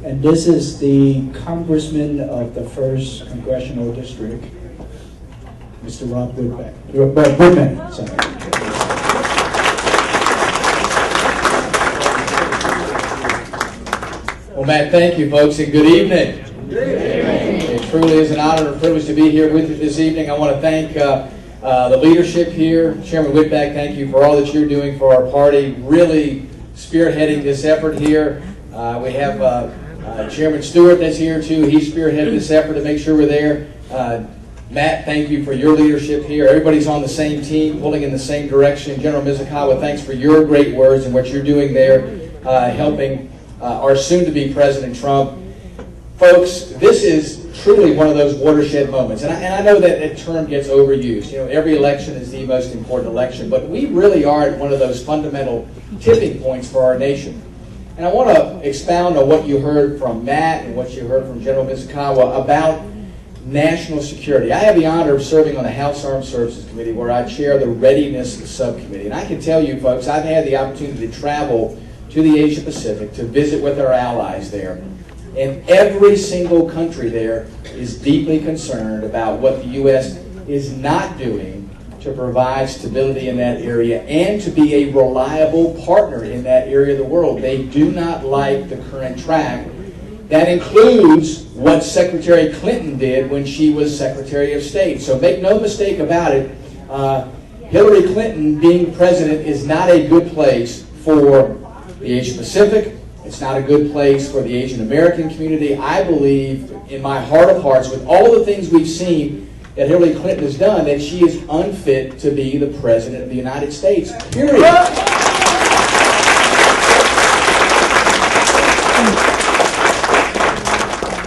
And this is the Congressman of the 1st Congressional District, Mr. Rob Wittman. Sorry. Well, Matt, thank you, folks, and good evening. It truly is an honor and a privilege to be here with you this evening. I want to thank the leadership here. Chairman Whitback, thank you for all that you're doing for our party, really spearheading this effort here. We have Chairman Stewart that's here too. He spearheaded this effort to make sure we're there. Matt, thank you for your leadership here. Everybody's on the same team, pulling in the same direction. General Mizakawa, thanks for your great words and what you're doing there, helping our soon-to-be President Trump. Folks, this is truly one of those watershed moments. And I know that term gets overused. You know, every election is the most important election, but we really are at one of those fundamental tipping points for our nation. And I want to expound on what you heard from Matt and what you heard from General Mizakawa about national security. I have the honor of serving on the House Armed Services Committee, where I chair the Readiness Subcommittee. And I can tell you, folks, I've had the opportunity to travel to the Asia Pacific to visit with our allies there. And every single country there is deeply concerned about what the U.S. is not doing to provide stability in that area and to be a reliable partner in that area of the world. They do not like the current track. That includes what Secretary Clinton did when she was Secretary of State. So make no mistake about it, Hillary Clinton being president is not a good place for the Asia Pacific. It's not a good place for the Asian-American community. I believe in my heart of hearts, with all the things we've seen that Hillary Clinton has done, that she is unfit to be the President of the United States, period.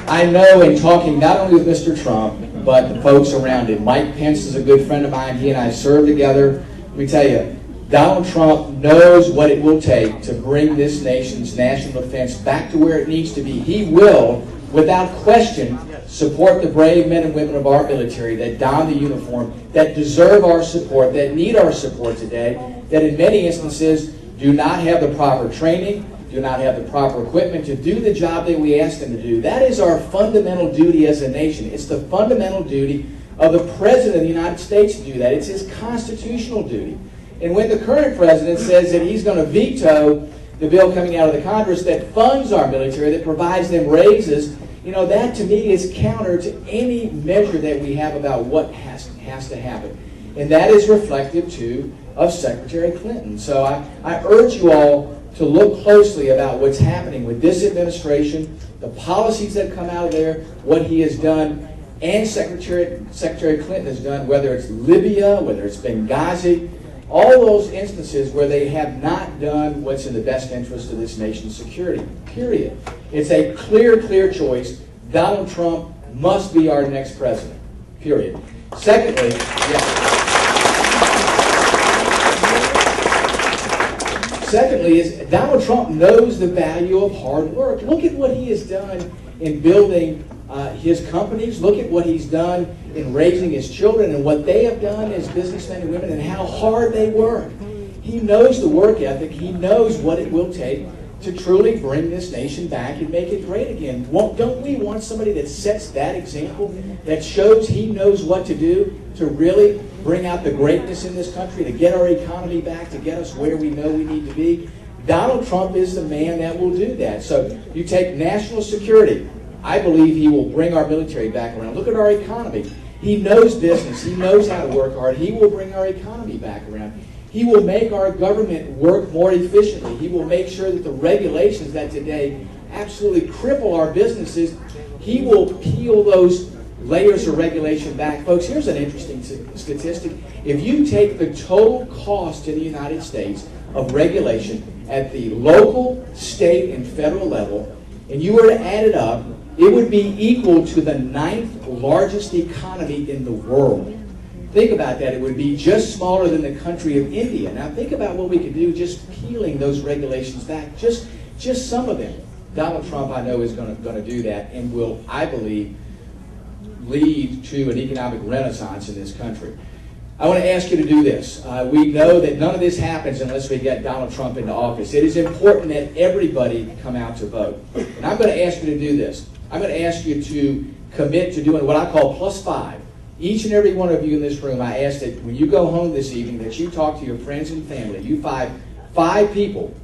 I know in talking not only with Mr. Trump, but the folks around him. Mike Pence is a good friend of mine. He and I served together. Let me tell you, Donald Trump knows what it will take to bring this nation's national defense back to where it needs to be. He will, without question, support the brave men and women of our military that don the uniform, that deserve our support, that need our support today, that in many instances do not have the proper training, do not have the proper equipment to do the job that we ask them to do. That is our fundamental duty as a nation. It's the fundamental duty of the President of the United States to do that. It's his constitutional duty. And when the current president says that he's going to veto the bill coming out of the Congress that funds our military, that provides them raises, you know, that to me is counter to any measure that we have about what has to happen. And that is reflective, too, of Secretary Clinton. So I urge you all to look closely about what's happening with this administration, the policies that come out of there, what he has done, and Secretary Clinton has done, whether it's Libya, whether it's Benghazi, all those instances where they have not done what's in the best interest of this nation's security, period. It's a clear choice. Donald Trump must be our next president, period. Secondly, is Donald Trump knows the value of hard work. Look at what he has done in building his companies. Look at what he's done in raising his children and what they have done as businessmen and women and how hard they work. He knows the work ethic. He knows what it will take to truly bring this nation back and make it great again. Don't we want somebody that sets that example, that shows he knows what to do to really bring out the greatness in this country, to get our economy back, to get us where we know we need to be? Donald Trump is the man that will do that. So you take national security. I believe he will bring our military back around. Look at our economy. He knows business. He knows how to work hard. He will bring our economy back around. He will make our government work more efficiently. He will make sure that the regulations that today absolutely cripple our businesses, he will peel those layers of regulation back. Folks, here's an interesting statistic. If you take the total cost to the United States of regulation at the local, state, and federal level, and you were to add it up, it would be equal to the 9th largest economy in the world. Think about that. It would be just smaller than the country of India. Now think about what we could do just peeling those regulations back, just some of them. Donald Trump, I know, is going to do that and will, I believe, lead to an economic renaissance in this country. I want to ask you to do this. We know that none of this happens unless we get Donald Trump into office. It is important that everybody come out to vote. And I'm going to ask you to do this. I'm going to ask you to commit to doing what I call +5. Each and every one of you in this room, I ask that when you go home this evening, that you talk to your friends and family. You five people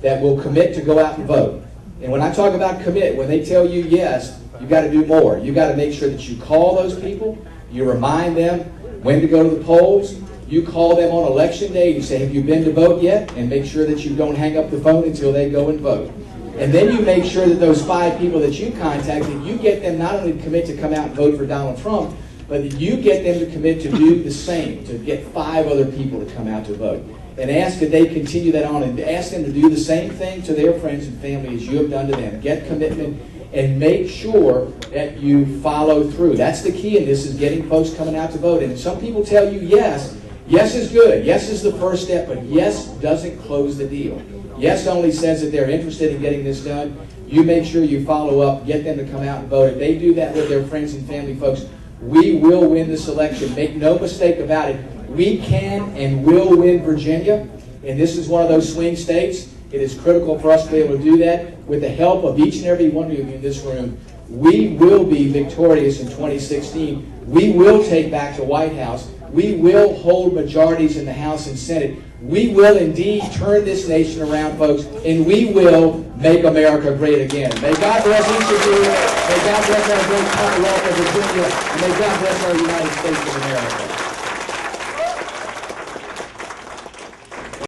that will commit to go out and vote. And when I talk about commit, when they tell you yes, you got to do more. You got to make sure that you call those people, you remind them when to go to the polls, you call them on election day, you say, have you been to vote yet? And make sure that you don't hang up the phone until they go and vote. And then you make sure that those 5 people that you contacted, you get them not only to commit to come out and vote for Donald Trump, but that you get them to commit to do the same, to get 5 other people to come out to vote. And ask that they continue that on and ask them to do the same thing to their friends and family as you have done to them. Get commitment and make sure that you follow through. That's the key in this, is getting folks coming out to vote. And some people tell you yes. Yes is good. Yes is the first step, but yes doesn't close the deal. Yes only says that they're interested in getting this done. You make sure you follow up, get them to come out and vote. If they do that with their friends and family, folks, we will win this election. Make no mistake about it. We can and will win Virginia, and this is one of those swing states. It is critical for us to be able to do that. With the help of each and every one of you in this room, we will be victorious in 2016. We will take back the White House. We will hold majorities in the House and Senate. We will indeed turn this nation around, folks, and we will make America great again. May God bless each of you. May God bless our great Commonwealth of Virginia. And may God bless our United States of America.